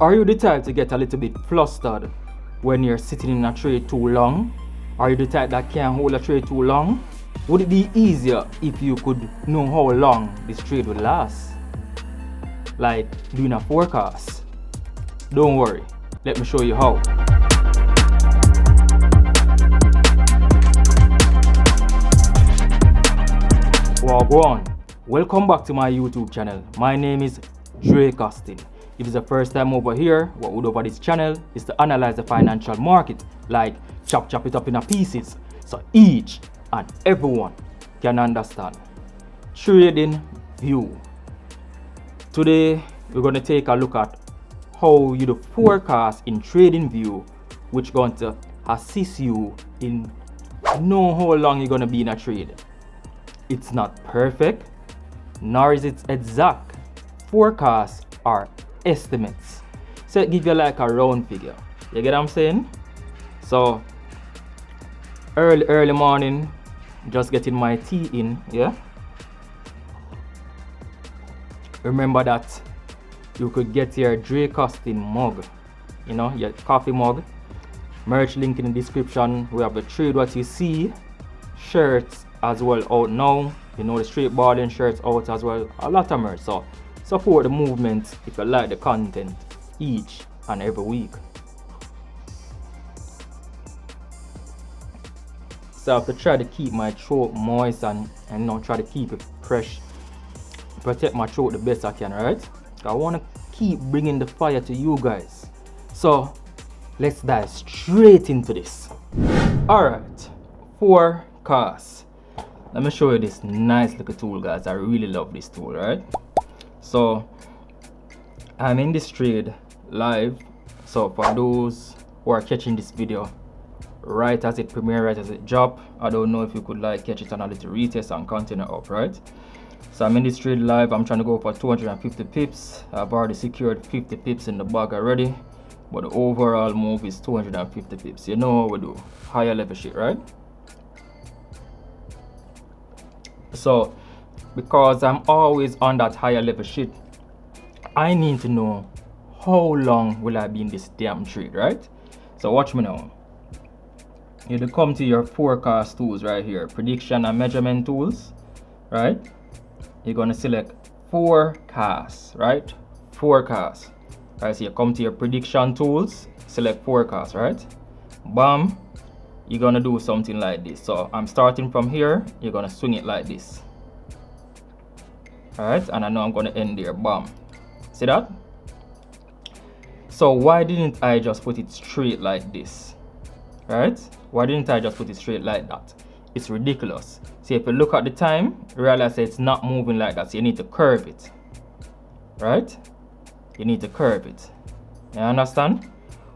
Are you the type to get a little bit flustered when you're sitting in a trade too long? Are you the type that can't hold a trade too long? Would it be easier if you could know how long this trade would last? Like doing a forecast? Don't worry, let me show you how. Well, go on. Welcome back to my YouTube channel. My name is Dreycosting. If it's the first time over here, what we do over this channel is to analyze the financial market, like chop it up in pieces, so each and everyone can understand. Trading view. Today we're going to take a look at how you do forecast in Tradingview, which going to assist you in know how long you're going to be in a trade. It's not perfect, nor is it exact. Forecasts are estimates, so it gives you like a round figure. You get what I'm saying? So early morning, just getting my tea in. Yeah, remember that you could get your dreycosting mug, you know, your coffee mug. Merch link in the description. We have the Trade What You See shirts as well out now. You know, the straight boarding shirts out as well. A lot of merch. So support the movement if you like the content each and every week. So I have to try to keep my throat moist and not try to keep it fresh. Protect my throat the best I can, right? I want to keep bringing the fire to you guys. So let's dive straight into this. Alright, forecast. Let me show you this nice little tool, guys. I really love this tool, right? So I'm in this trade live. So for those who are catching this video right as it premiere, right as it drop, I don't know if you could like catch it on a little retest and continue up, right? So I'm in this trade live. I'm trying to go for 250 pips. I've already secured 50 pips in the bag already, but the overall move is 250 pips. You know what we do, higher level shit, right? So because I'm always on that higher level shit, I need to know how long will I be in this damn trade, right? So watch me now. You come to your forecast tools right here, prediction and measurement tools, right? You're gonna select forecast, right? Forecast. Right, so you come to your prediction tools, select forecast, right? Bam. You're gonna do something like this. So I'm starting from here, you're gonna swing it like this. Alright, and I know I'm gonna end there. Bam. See that? So why didn't I just put it straight like this? Right? Why didn't I just put it straight like that? It's ridiculous. See, if you look at the time, realize that it's not moving like that. So you need to curve it. Right? You need to curve it. You understand?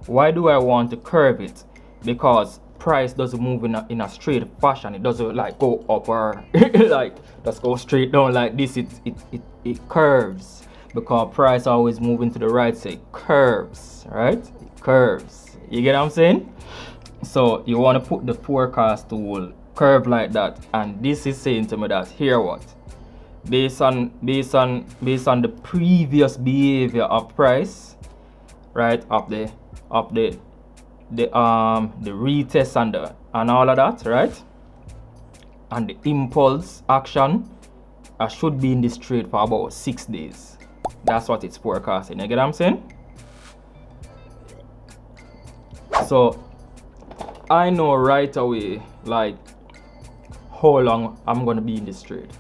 Why do I want to curve it? Because price doesn't move in a straight fashion. It doesn't like go up or like just go straight down like this. It curves, because price always moving to the right, so it curves, right? It curves. You get what I'm saying? So you want to put the forecast tool curve like that, and this is saying to me that here what, based on the previous behavior of price, right, of the retest and all of that, right, and the impulse action, I should be in this trade for about 6 days. That's what it's forecasting. You get what I'm saying? So I know right away like how long I'm gonna be in this trade.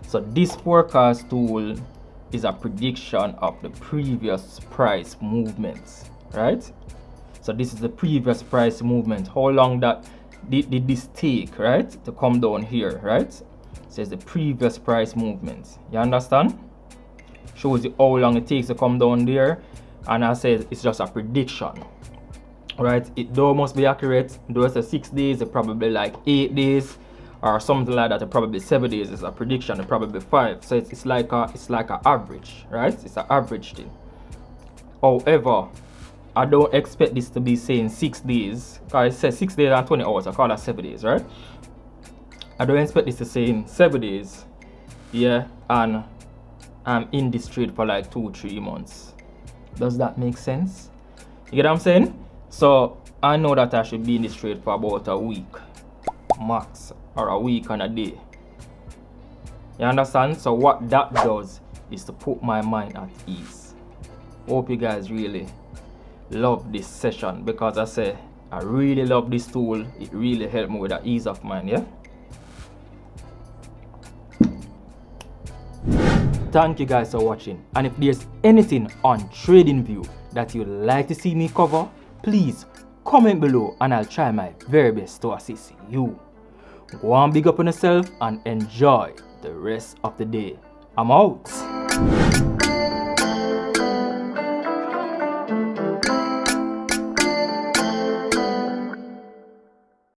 So this forecast tool is a prediction of the previous price movements, right? So this is the previous price movement. How long that did this take, right, to come down here, right? Says the previous price movement. You understand? Shows you how long it takes to come down there, and I say it's just a prediction, right? It though must be accurate. Though it's a 6 days, it's probably like 8 days or something like that. It probably 7 days. It's a prediction. It probably 5. So it's like a average, right? It's an average thing. However, I don't expect this to be saying 6 days. Because it says 6 days and 20 hours. I call that 7 days, right? I don't expect this to say in 7 days. Yeah, and I'm in this trade for like 2-3 months. Does that make sense? You get what I'm saying? So I know that I should be in this trade for about a week max, or a week and a day. You understand? So what that does is to put my mind at ease. Hope you guys really love this session, because I really love this tool. It really helped me with the ease of mind. Yeah. Thank you guys for watching, and if there's anything on TradingView that you'd like to see me cover, please comment below and I'll try my very best to assist you. Go on, big up on yourself and enjoy the rest of the day. I'm out.